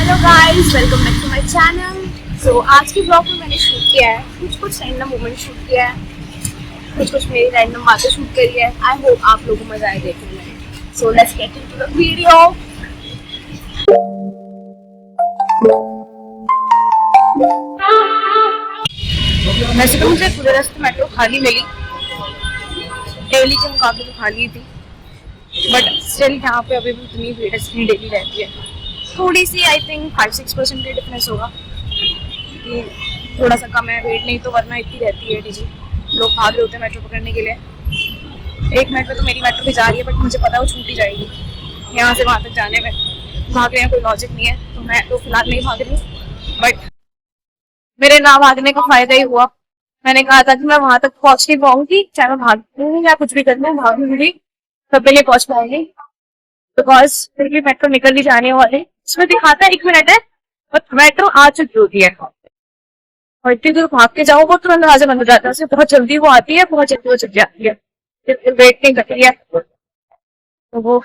Hello guys, welcome back to my channel. So आज के blog में मैंने शूट किया है कुछ रैंडम मोमेंट शूट किया है, कुछ मेरी रैंडम बातें शूट करी है। आई होप आप लोगों को मजा आए देखने में। So let's get into the video. वैसे तो मुझे पूरे रास्ते मेट्रो खाली मिली, डेली के मुकाबले तो खाली थी, बट स्टिल यहाँ पे अभी भी उतनी भीड़ जितनी डेली रहती है। थोड़ी सी आई थिंक 5-6% की डिफरेंस होगा कि थोड़ा सा कम है वेट, नहीं तो वरना इतनी रहती है। डीजी लोग भाग रहे होते हैं मेट्रो पकड़ने के लिए। एक मिनट में तो मेरी मेट्रो भी जा रही है, बट मुझे पता है वो छूट ही जाएगी। यहाँ से वहाँ तक जाने में भाग रहे हैं कोई लॉजिक नहीं है, तो मैं तो फिलहाल नहीं भाग रही हूँ। बट मेरे ना भागने का फायदा ही हुआ। मैंने कहा था कि मैं वहां तक पहुंच नहीं पाऊंगी, चाहे मैं भागूंगी या कुछ भी कर लूँ, भागूंगी तब नहीं पहुंच पाऊंगी, बिकॉज फिर भी मेट्रो निकल ही जाने वाली। इसमें दिखाता है 1 मिनट है, बट मेट्रो आ चुकी होती है और इतनी दूर भाग के जाओ वो तुरंत दरवाजा बंद हो जाता है। बहुत जल्दी वो आती है, बहुत जल्दी वो चल जाती है, वेट नहीं करती है। तो वो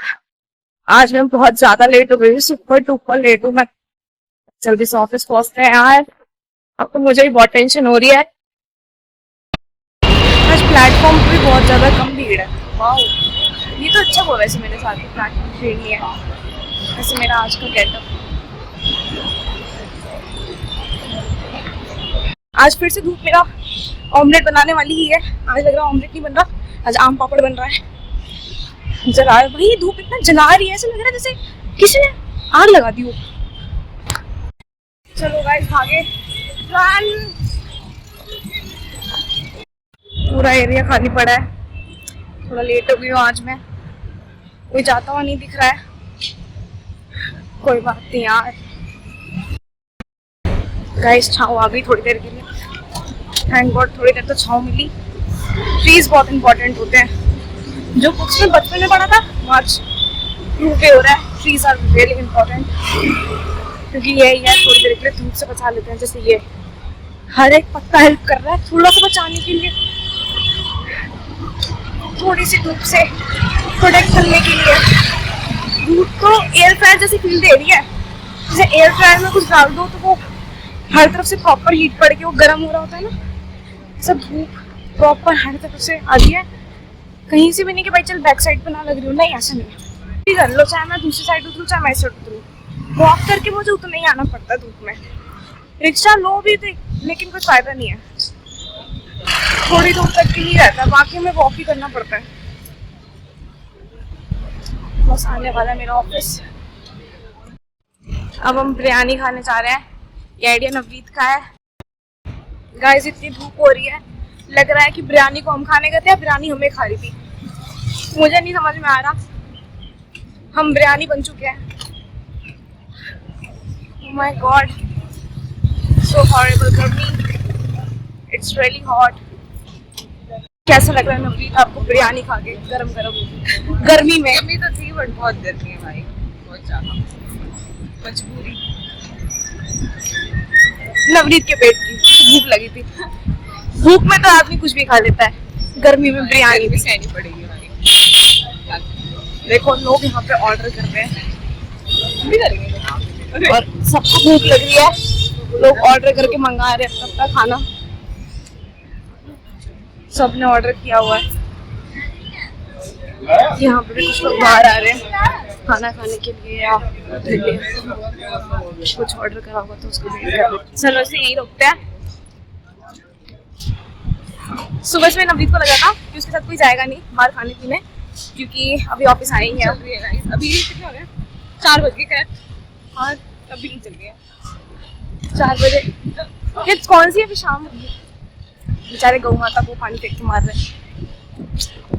आज मैं बहुत ज्यादा लेट हो गई, सुपर डुपर लेट हूँ मैं। जल्दी से ऑफिस पहुंचते हैं यार, अब तो मुझे भी बहुत टेंशन हो रही है। आज प्लेटफॉर्म पे भी बहुत ज्यादा कम भीड़ है। वाओ, ये तो अच्छा हुआ वैसे मेरे साथ में प्लेटफॉर्म भीड़ नहीं है। वैसे मेरा आज का गेटअप, आज फिर से धूप मेरा ऑमलेट बनाने वाली ही है। आज लग रहा है ऑमलेट नहीं बन रहा, आज आम पापड़ बन रहा है। जला भाई, धूप इतना जला रही है, ऐसा लग रहा है जैसे किसी ने आग लगा दी हो। चलो गाइस भागे, रन। पूरा एरिया खाली पड़ा है, थोड़ा लेट हो गई हूँ आज मैं। कोई जाता हुआ नहीं दिख रहा है, कोई बात नहीं यार। गाइस छाँव आ गई थोड़ी देर के लिए, थैंक गॉड थोड़ी देर तो छाँव मिली। ट्रीज बहुत इंपॉर्टेंट होते हैं, जो बुक्स में बचपन में पढ़ा था वो आज प्रूव पे हो रहा है। ट्रीज आर रियली इंपॉर्टेंट, क्योंकि ये थोड़ी देर के लिए धूप से बचा लेते हैं। जैसे ये हर एक पत्ता हेल्प कर रहा है थोड़ा सा बचाने के लिए, थोड़ी सी धूप से प्रोटेक्ट करने के लिए। धूप तो एयर फ्रायर जैसी फील दे रही है, जैसे एयर फ्रायर में कुछ डाल दो तो वो हर तरफ से प्रॉपर हीट पड़ के वो गर्म हो रहा होता है ना, सब धूप प्रॉपर हर तरफ से आ रही है। कहीं से भी नहीं कि भाई चल बैक साइड पे ना लग रही हो, नहीं ऐसा नहीं है। कर लो, चाहे मैं दूसरी साइड उतरूँ चाहे मैं इस साइड उतरूँ, वॉक करके मुझे उतना ही आना पड़ता है धूप में। रिक्शा लो भी थी लेकिन कोई फायदा नहीं है, थोड़ी दूर तक के लिए रहता है, बाकी में वॉक ही करना पड़ता है। बस आने वाला है मेरा ऑफिस। अब हम बिरयानी खाने जा रहे हैं, ये आइडिया नवनीत का है। गाइस इतनी धूप हो रही है, लग रहा है कि बिरयानी को हम खाने गए थे, बिरयानी हमें खा रही थी। मुझे नहीं समझ में आ रहा, हम बिरयानी बन चुके हैं। Oh my God, so horrible गर्मी, it's really hot। कैसा लग रहा है नवनीत आपको बिरयानी खा के गरम गरम गर्मी में? गर्मी तो थी बट बहुत गर्मी है भाई, बहुत ज्यादा मजबूरी। नवनीत के पेट की भूख लगी थी। भूख में तो आदमी कुछ भी खा लेता है, गर्मी में बिरयानी भी सहनी पड़ेगी भाई। देखो लोग यहाँ पे ऑर्डर कर रहे हैं, हम भी करेंगे और सबको भूख लग रही है, लोग ऑर्डर करके मंगा रहे हैं सबका खाना। सबने ऑर्डर किया हुआ है। यहाँ पे भी कुछ लोग बाहर आ रहे हैं खाना खाने के लिए या कुछ ऑर्डर करा होगा तो उसको वेट कर। चलो इसे यहीं रोकते हैं। सुबह से नवनीत को लगा था कि उसके साथ कोई जाएगा नहीं बाहर खाने पीने, क्योंकि अभी ऑफिस आए ही है। अभी कितने हो गए? 4 बज गए और अभी चल गए 4 बजे। ये कौन सी अभी शाम हो गई, बेचारे गौ माता को पानी फेंक के मार रहे हैं।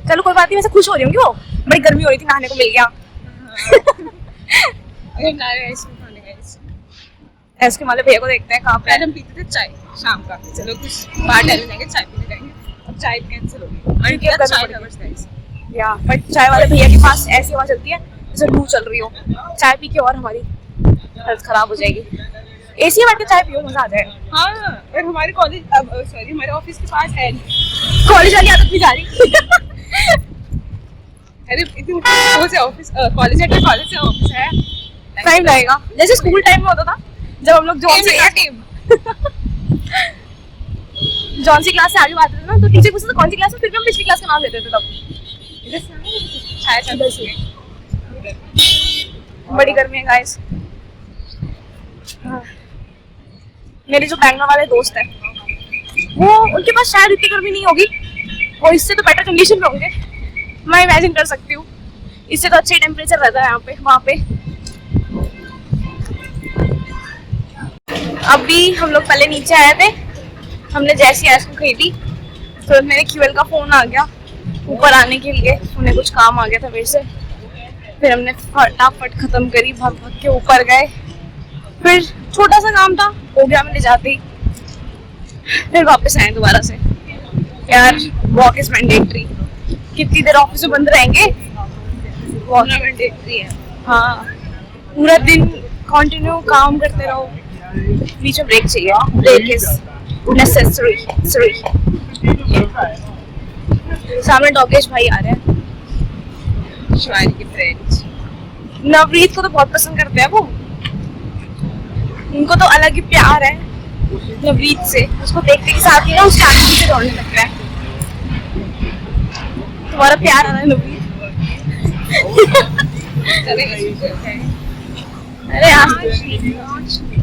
चलो कोई बात नहीं, वैसे खुश हो रही होंगी वो, बड़ी गर्मी हो रही थी, नहाने को मिल गया। आइसक्रीम वाले भैया को देखते हैं कहाँ पे। हम पीते थे चाय शाम का, चलो कुछ बाहर टहलने जाएंगे, चाय पीने जाएंगे। अब चाय कैंसिल होगी या बट चाय वाले भैया के पास ऐसी हवा चलती है जैसे लू चल रही हो। चाय पी के और हमारी हेल्थ खराब हो जाएगी। एसी में बैठ के चाय पियो, मजा आ जाएगा। हाँ, और हमारे कॉलेज सॉरी हमारे ऑफिस के पास है, कॉलेज वाली आदत भी जा रही। अरे इतनी ऑफिस कॉलेज है, कॉलेज से ऑफिस है, टाइम लगेगा, जैसे स्कूल टाइम में होता था जब हम लोग जॉन सी क्लास से आगे बात करते ना, तो टीचर पूछते कौन सी क्लास है, फिर भी हम पिछली क्लास का नाम लेते थे तब। बड़ी गर्मी है गाइस। मेरे जो बैंगलोर वाले दोस्त हैं वो, उनके पास शायद इतनी गर्मी नहीं होगी, वो इससे तो बेटर कंडीशन में होंगे, मैं इमेजिन कर सकती हूँ। इससे तो अच्छे टेम्परेचर रहता है यहाँ पे, वहाँ पे। अभी हम लोग पहले नीचे आए थे, हमने जैसी आइसक्रीम खरीदी तो मेरे क्यूएल का फोन आ गया ऊपर आने के लिए, उन्हें कुछ काम आ गया था मेरे से, फिर हमने फटाफट खत्म करी, भाग भाग के ऊपर गए, फिर छोटा सा काम था हो गया मैंने जाते ही, फिर वापस आए दोबारा से। यार वॉक इज मैंडेटरी, कितनी देर ऑफिस में बंद रहेंगे, वॉक मैंडेटरी है। हाँ, पूरा दिन कंटिन्यू काम करते रहो, बीच में ब्रेक चाहिए, ब्रेक इज नेसेसरी। सामने डॉगेश भाई आ रहे हैं, शिवानी के फ्रेंड्स। नवरीत को तो बहुत पसंद करते हैं वो, उनको तो अलग ही प्यार है नवरीत से, उसको देखते के साथ ही ना उसके आगे पीछे दौड़ने लगता है। तुम्हारा प्यार आ रहा है नवरीत? अरे यार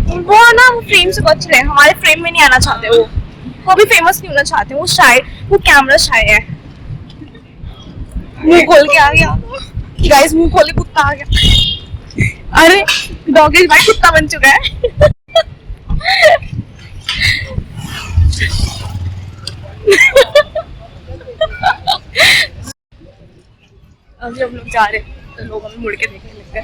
वो ना, वो फेम से बच रहे हैं, हमारे फ्रेम में नहीं आना चाहते वो भी फेमस नहीं होना चाहते, वो शाय, वो कैमरा शाय है। मुंह खोल के आ गया गाइस, मुंह खोले कुत्ता आ गया। अरे डॉगेश भाई कुत्ता बन चुका है। अभी हम लोग जा रहे हैं तो लोग हमें मुड़ के देखने लग गए।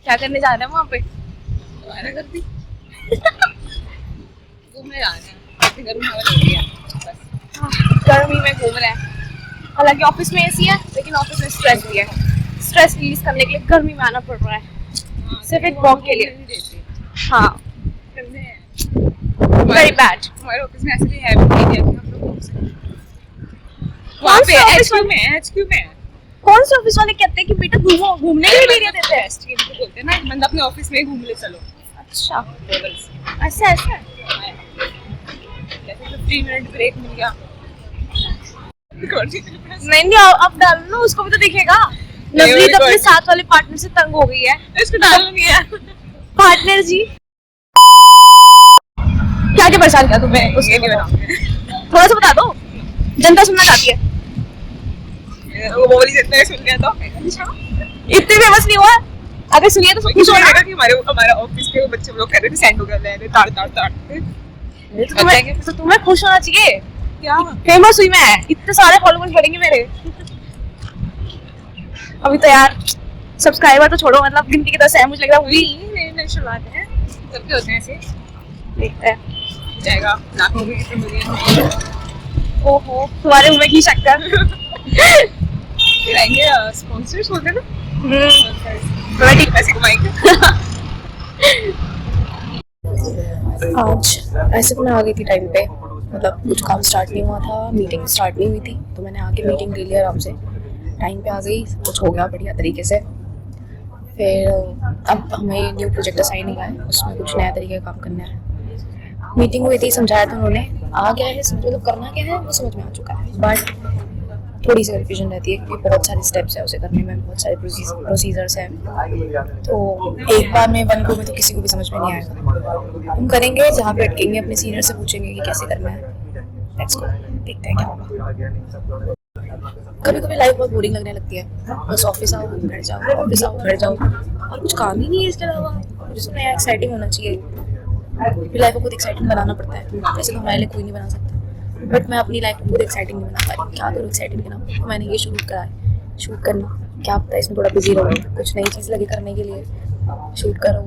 क्या करने जा रहे हैं वहाँ पे? घूमने जा रहे हैं, गर्मी में घूम रहे हैं। हालांकि ऑफिस में एसी है, लेकिन ऑफिस में स्ट्रेस भी है, स्ट्रेस रिलीज करने के लिए गर्मी में आना पड़ रहा है, सिर्फ एक वॉक के लिए। हाँ, वेरी बैड। हमारे ऑफिस में ऐसे भी है भी नहीं कि हम लोग घूम सकें। वहाँ पे HQ में कौन से ऑफिस वाले कहते हैं कि बेटा घूमो, घूमने के लिए एरिया देते हैं? रेस्ट के लिए बोलते हैं ना, बंदा अपने ऑफिस में घूम ले चलो। अच्छा, ऐसा जैसे तो 3 मिनट ब्रेक मिल गया। नहीं, अब डालो ना, उसको भी तो दिखेगा। नवरीत अपने साथ वाले पार्टनर से तंग हो गई है, इसको डालना नहीं है। पार्टनर जी क्या क्या परेशान किया तुम्हें उसके लिए? थोड़ा सा बता दो, जनता सुनना चाहती है। वो बोली सकते हैं, सुन लिया तो इतनी फेमस नहीं हुआ, अगर सुनिए तो सब कुछ होगा कि हमारे ऑफिस के बच्चे लोग कह रहे थे सेंड हो गया है, ताड़ तो तुम्हें खुश होना चाहिए, क्या फेमस हुई मैं, इतने सारे फॉलोअर्स बढ़ेंगे मेरे। अभी तो यार सब्सक्राइबर तो छोड़ो, मतलब गिनती के 10 है, मुझे लग रहा है शुरुआत है, सबके होते हैं ऐसे। देखते हैं जाएगा लाखों में कितने मिलियन। ओहो, तुम्हारे मुंह में घी शक्कर। फिर आएंगे स्पॉन्सर्स बोलते हैं ना, थोड़ा ठीक पैसे कमाएंगे। आज ऐसे तो मैं आ गई थी टाइम पे, मतलब कुछ काम स्टार्ट नहीं हुआ था, मीटिंग स्टार्ट नहीं हुई थी, तो मैंने आके मीटिंग ले लिया आराम से, टाइम पे आ गई, सब कुछ हो गया बढ़िया तरीके से। फिर अब हमें न्यू प्रोजेक्ट असाइन हुआ है, उसमें कुछ नया तरीके का काम करना है। मीटिंग हुई थी, समझाया था उन्होंने, आ गया है समझ, मतलब करना क्या है वो समझ में आ चुका है, बट थोड़ी सी कन्फ्यूजन रहती है क्योंकि बहुत सारे स्टेप्स है उसे करने में, बहुत सारे प्रोसीजर्स हैं, तो एक बार में वन गो में तो किसी को भी समझ में नहीं आएगा। हम करेंगे, जहाँ पे अटकेंगे अपने सीनियर से पूछेंगे कि कैसे करना है, लेट्स गो, देखते हैं क्या होगा। कभी कभी लाइफ बहुत बोरिंग लगने लगती है, बस ऑफिस आओ घर जाओ, ऑफिस आओ घर जाओ, और कुछ काम ही नहीं है इसके अलावा। मुझे नया एक्साइटिंग होना चाहिए, फिर लाइफ को खुद एक्साइटिंग बनाना पड़ता है, वैसे तो हमारे लिए कोई नहीं बना सकता, बट मैं अपनी लाइफ को खुद एक्साइटिंग नहीं बना पा रही। क्या करूँ एक्साइटिंग बनाऊँ? तो मैंने ये शुरू करा है, शूट करना। क्या पता इसमें थोड़ा बिजी रहो, कुछ नई चीज़ लगे करने के लिए, शूट करो,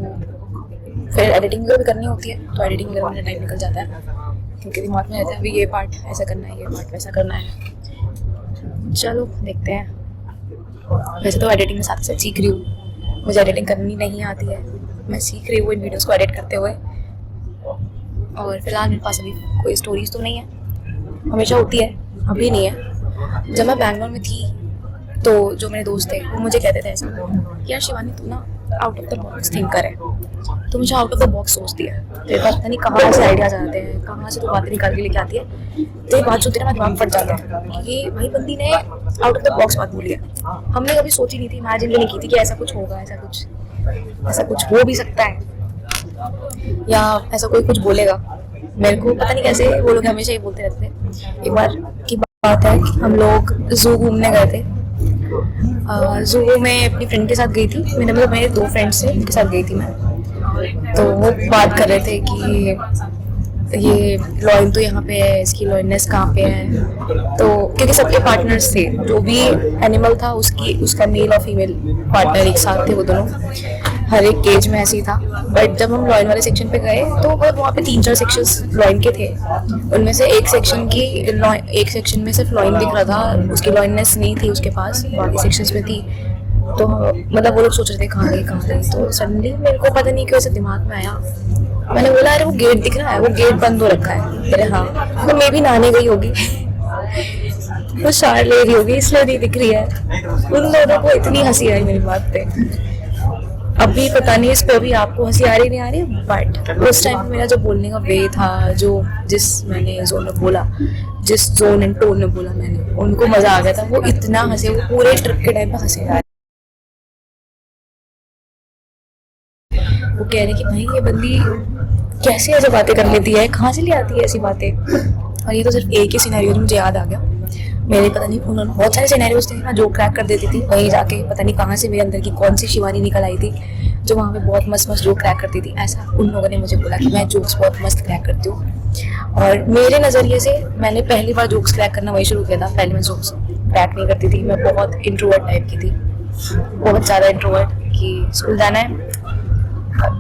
फिर एडिटिंग वगैरह भी करनी होती है, तो एडिटिंग वगैरह में टाइम निकल जाता है क्योंकि दिमाग में रहता है अभी ये पार्ट ऐसा करना है, ये पार्ट वैसा करना है। चलो देखते हैं। वैसे तो एडिटिंग में साथ साथ सीख रही हूँ, मुझे एडिटिंग करनी नहीं आती है, मैं सीख रही हूँ इन वीडियोज़ को एडिट करते हुए। और फिलहाल मेरे पास अभी कोई स्टोरीज तो नहीं है, हमेशा होती है, अभी नहीं है। जब मैं बैंगलोर में थी तो जो मेरे दोस्त थे वो मुझे कहते थे ऐसा कि यार शिवानी तू ना out of the box thinker है, तो मुझे आउट ऑफ द बॉक्स सोचती है, तेरे पास पता नहीं कहाँ से आइडियाज आते हैं, कहाँ से तू बातें निकाल के लेके आती है, तो ये बात जो तेरा दिमाग फट जाता है कि भाई बंदी ने आउट ऑफ द बॉक्स बात बोली है। हमने कभी सोची नहीं थी, इमेजिन भी नहीं की थी कि ऐसा कुछ होगा, ऐसा कुछ हो भी सकता है या ऐसा कोई कुछ बोलेगा। मेरे को पता नहीं कैसे वो लोग हमेशा ये बोलते रहते थे। एक बार की बात है कि हम लोग जू घूमने गए थे। जू में अपनी फ्रेंड के साथ गई थी, मेरे 2 फ्रेंड्स थे, उनके साथ गई थी मैं। तो वो बात कर रहे थे कि ये लॉइन तो यहाँ पे है, इसकी लॉइननेस कहाँ पे है। तो क्योंकि सबके पार्टनर्स थे, जो भी एनिमल था उसका मेल और फीमेल पार्टनर एक साथ थे, वो दोनों हर एक केज में ऐसे ही था। बट जब हम लॉइन वाले सेक्शन पे गए तो वहाँ पे 3-4 सेक्शंस लॉइन के थे। उनमें से एक सेक्शन में सिर्फ लॉइन दिख रहा था, उसकी लॉइननेस नहीं थी उसके पास, बाकी सेक्शंस में थी। तो मतलब वो लोग सोच रहे थे कहाँ गई। तो सडनली मेरे को पता नहीं क्यों ऐसे दिमाग में आया, मैंने बोला अरे वो गेट दिख रहा है, वो गेट बंद हो रखा है। अरे हाँ, तो मैं भी नहाने गई होगी, वो शार ले रही होगी इसलिए नहीं दिख रही है। उन दोनों को इतनी हंसी आई मेरी बात पे। अभी पता नहीं इस पे भी आपको हंसी आ रही नहीं आ रही, बट उस टाइम मेरा जो बोलने का वे था, जिस जोन एंड टोन में बोला मैंने, उनको मजा आ गया था। वो इतना हंसे, वो पूरे ट्रिप के टाइम पे हंसे। वो कह रहे कि भाई ये बंदी कैसे ऐसे बातें कर लेती है, कहाँ से ले आती है ऐसी बातें। और ये तो सिर्फ एक ही सिनेरियो मुझे याद आ गया। मेरे पता नहीं उन्होंने बहुत सारे सिनेरियोज थे, मैं जोक क्रैक कर देती थी। वहीं जाके पता नहीं कहाँ से मेरे अंदर की कौन सी शिवानी निकल आई थी जो वहाँ पे बहुत मस्त जोक क्रैक करती थी। ऐसा उन लोगों ने मुझे बोला कि मैं जोक्स बहुत मस्त क्रैक करती हूँ। और मेरे नज़रिए से मैंने पहली बार जोक्स क्रैक करना वही शुरू किया था। पहले मैं जोक्स क्रैक नहीं करती थी, मैं बहुत इंट्रोवर्ट टाइप की थी, बहुत ज़्यादा इंट्रोवर्ट। कि स्कूल जाना है,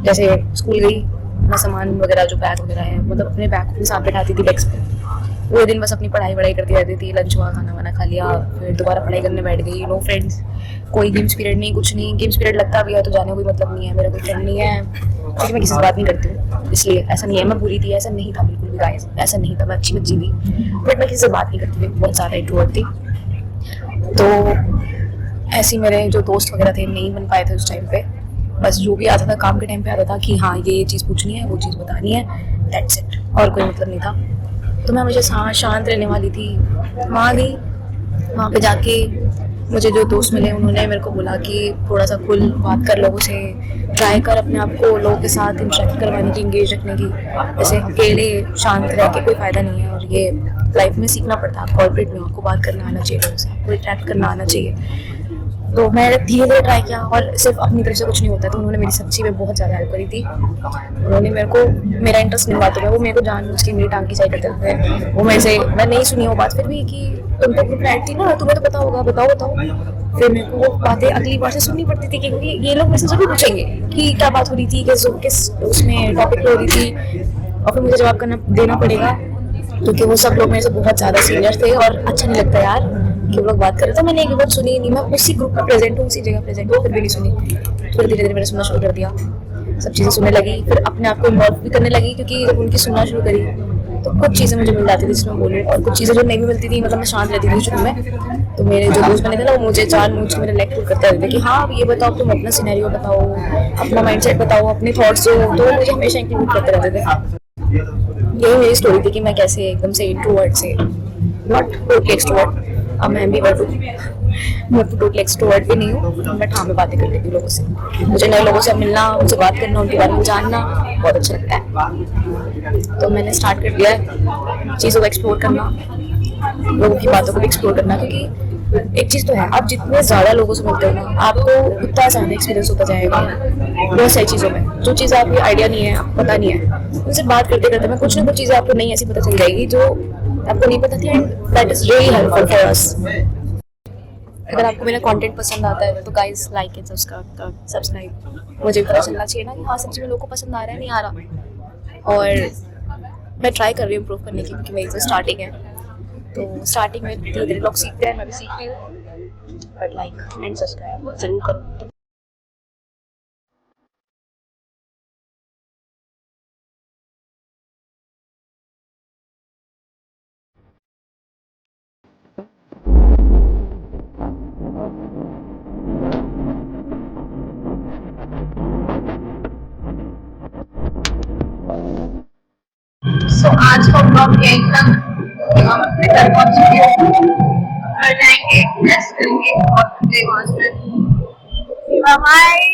जैसे स्कूल गई, मैं सामान वगैरह जो बैग वगैरह है, मतलब अपने बैग को भी साथ बैठाती थी डेस्क पे। पूरे दिन बस अपनी पढ़ाई करती रहती थी। लंच हुआ, खाना वाना खा लिया, फिर दोबारा पढ़ाई करने बैठ गई। नो फ्रेंड्स, कोई गेम्स पीरियड नहीं, कुछ नहीं। गेम्स पीरियड लगता भी है तो जाने कोई मतलब नहीं है, मेरा कोई फ्रेंड नहीं है, क्योंकि मैं किसी से बात नहीं करती हूँ। इसलिए ऐसा नहीं है मैं बुरी थी, ऐसा नहीं था बिल्कुल भी गाइस, ऐसा नहीं था। मैं अच्छी बच्ची थी, बट मैं किसी से बात नहीं करती थी, बहुत ज़्यादा इंट्रोवर्ट थी। तो ऐसे मेरे जो दोस्त वगैरह थे नहीं बन पाए थे उस टाइम पे। बस जो भी आता था काम के टाइम पे आता था कि हाँ ये चीज़ पूछनी है, वो चीज़ बतानी है, दैट्स इट, और कोई मतलब नहीं था। तो मैं हमेशा शांत रहने वाली थी। वहाँ गई, वहाँ पे जाके मुझे जो दोस्त मिले उन्होंने मेरे को बोला कि थोड़ा सा खुल बात कर, लोगों से ट्राई कर अपने आप को लोगों के साथ इंटरेक्ट करवाने की, इंगेज रखने की। ऐसे अकेले शांत रह के कोई फ़ायदा नहीं है, और ये लाइफ में सीखना पड़ता है। कॉर्पोरेट में आपको बात करना आना चाहिए, लोगों से आपको इंटरेक्ट करना आना चाहिए। तो मैं धीरे धीरे ट्राई किया, और सिर्फ अपनी तरफ से कुछ नहीं होता। तो उन्होंने मेरी सच्ची में बहुत ज़्यादा हेल्प करी थी। उन्होंने मेरे को, मेरा इंटरेस्ट नहीं बातों में, वो मेरे को जानबूझ के मेरी टांग की साइड करते थे। वो मेरे से, मैं नहीं सुनी वो बात फिर भी कि तुम तो ग्रुप ऐड थी ना, तुम्हें तो पता होगा, बताओ। फिर मेरे को वो बातें अगली बार से सुननी पड़ती थी, क्योंकि ये लोग मेरे से जरूर पूछेंगे कि क्या बात हो रही थी, किस उसमें टॉपिक हो रही थी, और फिर मुझे जवाब देना पड़ेगा, क्योंकि वो सब लोग मेरे से बहुत ज़्यादा सीनियर थे। और अच्छा नहीं लगता यार कि वो लोग बात कर रहे थे, मैंने एक बात सुनी नहीं। मैं उसी ग्रुप में प्रेजेंट हूँ, उसी जगह प्रेजेंट हूँ, फिर भी नहीं सुनी। फिर धीरे धीरे मैंने सुनना शुरू कर दिया, सब चीज़ें सुनने लगी, फिर अपने आप को इन्वॉल्व भी करने लगी, क्योंकि जब उनकी सुनना शुरू करी तो कुछ चीज़ें मुझे मिल जाती थी जिसमें बोलूँ, और कुछ चीज़ें जो नहीं भी मिलती थी, मतलब मैं शांत रहती थी शुरू में। तो मेरे जो दोस्त बने थे ना, वो मुझे जानबूझ के मेरे लेग पुल करते रहते कि हाँ अब ये बताओ, तुम अपना सिनेरियो बताओ, अपना माइंडसेट बताओ, अपने थॉट्स जो, तो मुझे हमेशा इंक्लूड करते रहते थे। यही मेरी स्टोरी थी कि मैं कैसे एकदम से इंट्रोवर्ट से नॉट टोटली एक्सट्रोवर्ट, अब मैं एम्बिवर्ट हूँ। मैं टोटली एक्सट्रोवर्ट भी नहीं हूँ, बट हाँ मैं बातें कर लेती हूँ लोगों से। मुझे नए लोगों से मिलना, उनसे बात करना, उनके बारे में जानना बहुत अच्छा लगता है। तो मैंने स्टार्ट कर दिया है चीज़ों को एक्सप्लोर करना, लोगों की बातों को भी एक्सप्लोर करना, क्योंकि एक चीज़ तो है, आप जितने ज़्यादा लोगों से मिलते हो ना, आपको उतना ज़्यादा एक्सपीरियंस होता जाएगा बहुत सारी चीज़ों में। जो चीज़ आपको आइडिया नहीं है, आपको पता नहीं है, उनसे बात करते करते में कुछ ना कुछ चीज़ें आपको नहीं ऐसी पता चल जाएगी जो आपको नहीं पता थी, and that is really helpful for us. अगर आपको मेरा कंटेंट पसंद आता है तो गाइस लाइक एंड सब्सक्राइब। मुझे पता चलना चाहिए ना कि हाँ सच्ची में लोगों को पसंद आ रहा है, नहीं आ रहा। और मैं ट्राई कर रही हूँ इम्प्रूव करने की, क्योंकि मेरी तो स्टार्टिंग है। तो स्टार्टिंग में धीरे धीरे लोग सीखते हैं, मैं भी सीख रही हूँ। बट लाइक एंड सब्सक्राइब जरूर करो। सो आज का ब्लॉग यहीं तक। हम अपने घर पहुंच चुके हैं, घर जाएंगे, रेस्ट करेंगे और फिर वहां से बाय।